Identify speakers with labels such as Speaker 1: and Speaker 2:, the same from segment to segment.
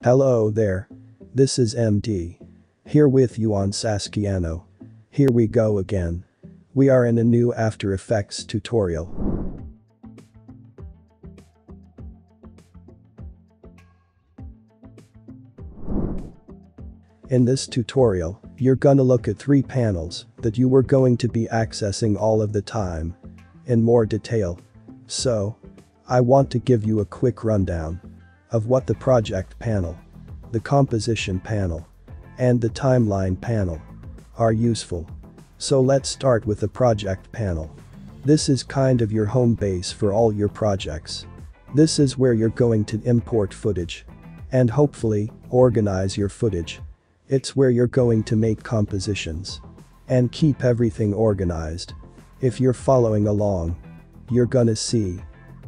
Speaker 1: Hello there. This is MD. Here with you on Saskiano. Here we go again. We are in a new After Effects tutorial. In this tutorial, you're gonna look at 3 panels that you were going to be accessing all of the time in more detail. So, I want to give you a quick rundown of what the project panel, the composition panel, and the timeline panel are useful. So let's start with the project panel. This is kind of your home base for all your projects. This is where you're going to import footage and hopefully organize your footage. It's where you're going to make compositions and keep everything organized. If you're following along, you're gonna see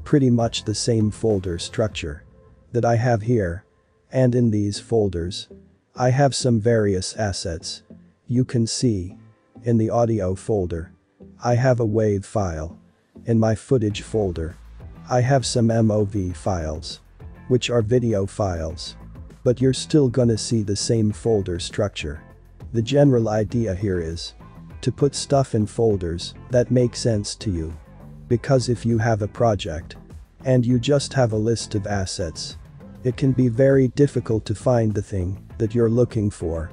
Speaker 1: pretty much the same folder structure that I have here. And in these folders, I have some various assets. You can see in the audio folder, I have a WAV file. In my footage folder, I have some MOV files, which are video files. But you're still gonna see the same folder structure. The general idea here is to put stuff in folders that make sense to you. Because if you have a project and you just have a list of assets, it can be very difficult to find the thing that you're looking for.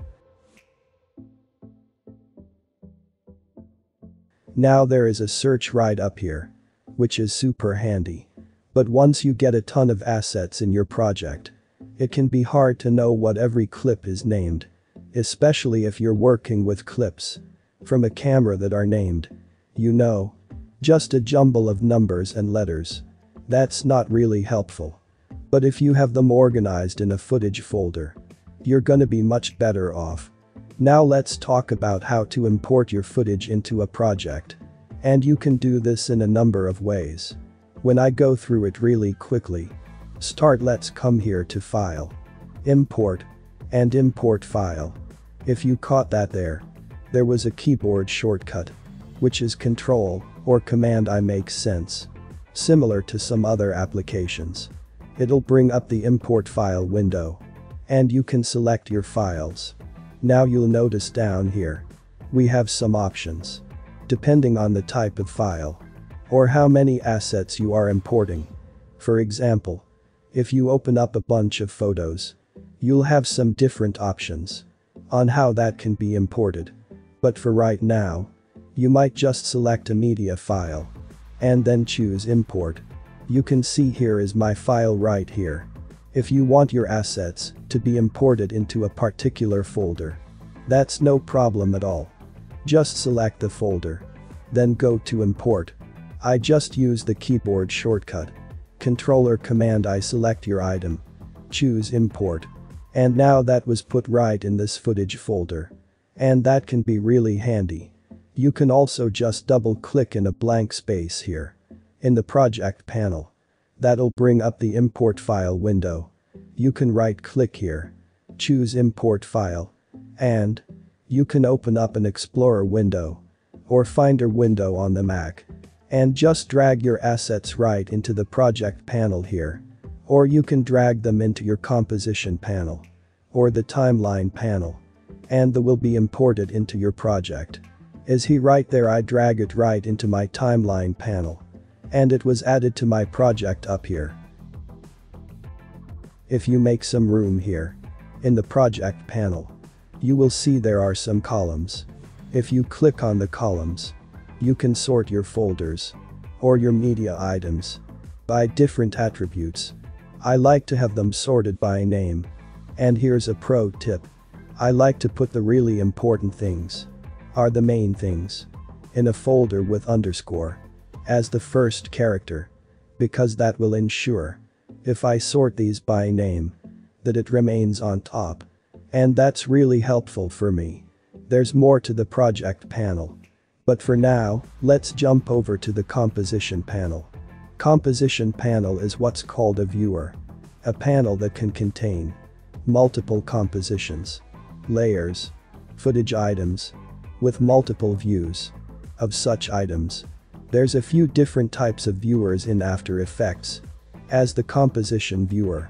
Speaker 1: Now there is a search right up here, which is super handy. But once you get a ton of assets in your project, it can be hard to know what every clip is named, especially if you're working with clips from a camera that are named, just a jumble of numbers and letters. That's not really helpful. But if you have them organized in a footage folder, you're gonna be much better off. Now let's talk about how to import your footage into a project. And you can do this in a number of ways. When I go through it really quickly, let's come here to File, Import, and Import File. If you caught that there was a keyboard shortcut, which is Ctrl or Command I. Makes sense. Similar to some other applications. It'll bring up the import file window. And you can select your files. Now you'll notice down here, we have some options. Depending on the type of file or how many assets you are importing. For example, if you open up a bunch of photos, you'll have some different options on how that can be imported. But for right now, you might just select a media file and then choose import. You can see here is my file right here. If you want your assets to be imported into a particular folder, that's no problem at all. Just select the folder, then go to import. I just use the keyboard shortcut. Ctrl or Command I. Select your item, choose import. And now that was put right in this footage folder. And that can be really handy. You can also just double click in a blank space here in the project panel. That'll bring up the import file window. You can right click here, choose import file, and you can open up an Explorer window or Finder window on the Mac and just drag your assets right into the project panel here. Or you can drag them into your composition panel or the timeline panel and they will be imported into your project. As right there, I drag it right into my timeline panel. And it was added to my project up here. If you make some room here in the project panel, you will see there are some columns. If you click on the columns, you can sort your folders or your media items by different attributes. I like to have them sorted by name. And here's a pro tip. I like to put the really important things, are the main things, in a folder with underscore as the first character, because that will ensure, if I sort these by name, that it remains on top. And that's really helpful for me. There's more to the project panel. But for now, let's jump over to the composition panel. Composition panel is what's called a viewer. A panel that can contain multiple compositions, layers, footage items, with multiple views of such items. There's a few different types of viewers in After Effects. As the composition viewer,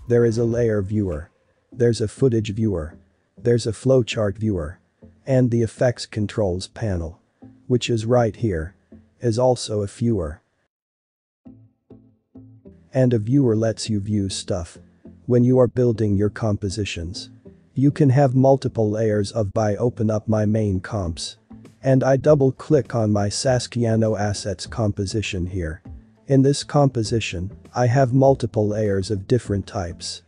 Speaker 1: there is a layer viewer, There's a footage viewer. There's a flowchart viewer. And the effects controls panel, which is right here, is also a viewer. And a viewer lets you view stuff when you are building your compositions. You can have multiple layers of by open up my main comps. And I double click on my Saskiano assets composition here. In this composition, I have multiple layers of different types.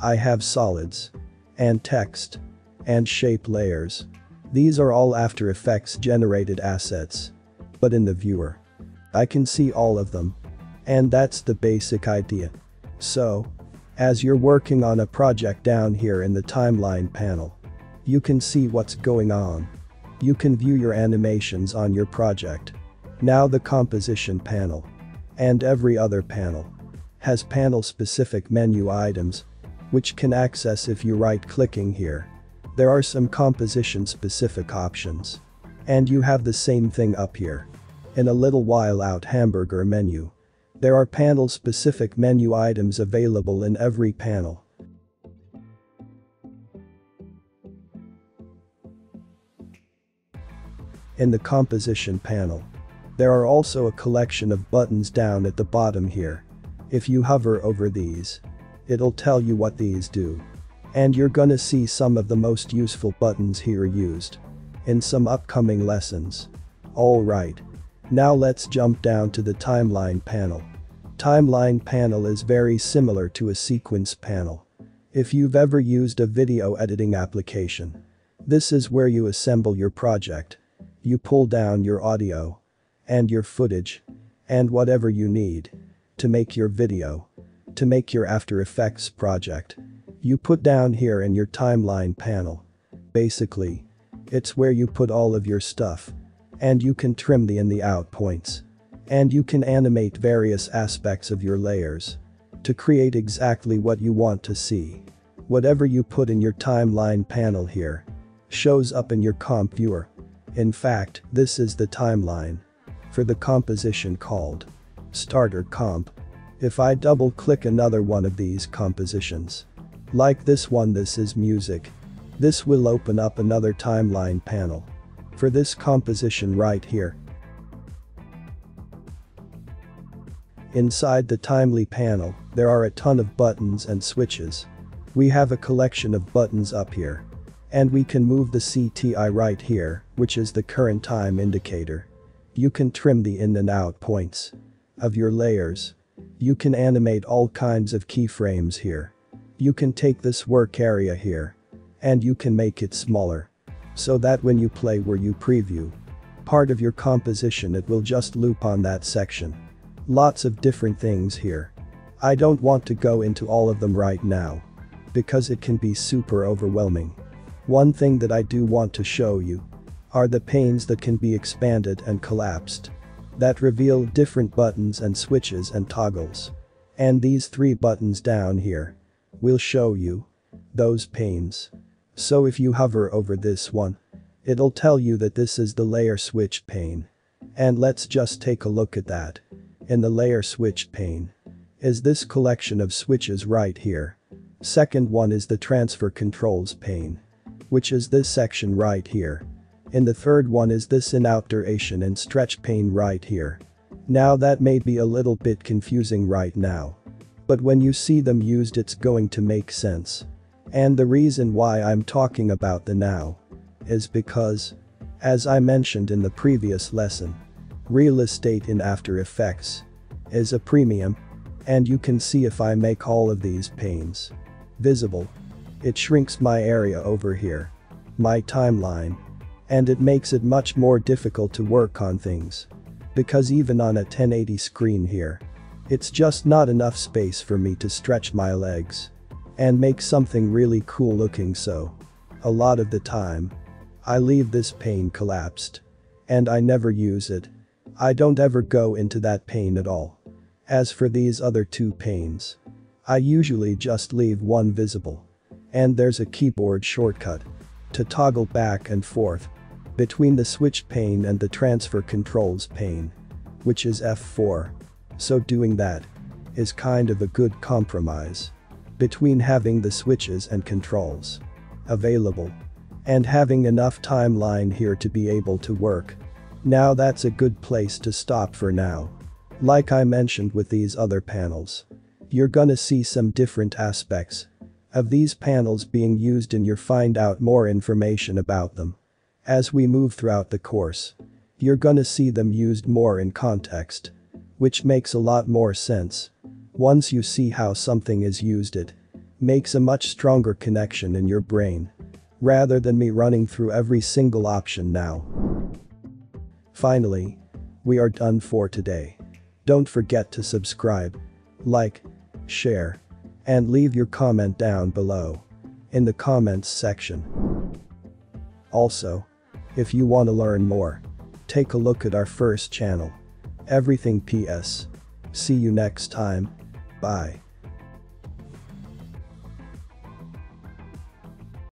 Speaker 1: I have solids, and text, and shape layers. These are all After Effects generated assets. But in the viewer, I can see all of them. And that's the basic idea. So, as you're working on a project down here in the timeline panel, you can see what's going on. You can view your animations on your project. Now the composition panel and every other panel has panel-specific menu items, which can access if you right-clicking here. There are some composition-specific options. And you have the same thing up here. In a little while out hamburger menu. There are panel-specific menu items available in every panel. In the composition panel, there are also a collection of buttons down at the bottom here. If you hover over these, it'll tell you what these do. And you're gonna see some of the most useful buttons here used in some upcoming lessons. Alright, now let's jump down to the timeline panel. Timeline panel is very similar to a sequence panel. If you've ever used a video editing application, this is where you assemble your project. You pull down your audio and your footage and whatever you need to make your video, to make your After Effects project. You put down here in your timeline panel. Basically, it's where you put all of your stuff. And you can trim the in the out points. And you can animate various aspects of your layers to create exactly what you want to see. Whatever you put in your timeline panel here shows up in your comp viewer. In fact, this is the timeline for the composition called Starter Comp. If I double click another one of these compositions, like this one, this is music. This will open up another timeline panel for this composition right here. Inside the timely panel, there are a ton of buttons and switches. We have a collection of buttons up here. And we can move the CTI right here, which is the current time indicator. You can trim the in and out points of your layers. You can animate all kinds of keyframes here. You can take this work area here. And you can make it smaller. So that when you play where you preview part of your composition, it will just loop on that section. Lots of different things here. I don't want to go into all of them right now, because it can be super overwhelming. One thing that I do want to show you are the panes that can be expanded and collapsed, that reveal different buttons and switches and toggles. And these three buttons down here will show you those panes. So if you hover over this one, it'll tell you that this is the layer switch pane. And let's just take a look at that. In the layer switch pane is this collection of switches right here. Second one is the transfer controls pane, which is this section right here. In the third one is this in-out duration and stretch pane right here. Now that may be a little bit confusing right now. But when you see them used, it's going to make sense. And the reason why I'm talking about the now is because, as I mentioned in the previous lesson, real estate in After Effects is a premium, and you can see if I make all of these panes visible, it shrinks my area over here, my timeline, and it makes it much more difficult to work on things. Because even on a 1080 screen here, it's just not enough space for me to stretch my legs and make something really cool looking, so a lot of the time I leave this pane collapsed and I never use it. I don't ever go into that pane at all. As for these other two panes, I usually just leave one visible. And there's a keyboard shortcut to toggle back and forth between the switch pane and the transfer controls pane, which is F4. So doing that is kind of a good compromise. between having the switches and controls available and having enough timeline here to be able to work. Now that's a good place to stop for now. Like I mentioned with these other panels, you're gonna see some different aspects of these panels being used and you'll find out more information about them. As we move throughout the course, you're gonna see them used more in context, which makes a lot more sense. Once you see how something is used, it makes a much stronger connection in your brain, rather than me running through every single option now. Finally, we are done for today. Don't forget to subscribe, like, share, and leave your comment down below in the comments section. Also, if you want to learn more, take a look at our first channel, Everything PS. See you next time. Bye.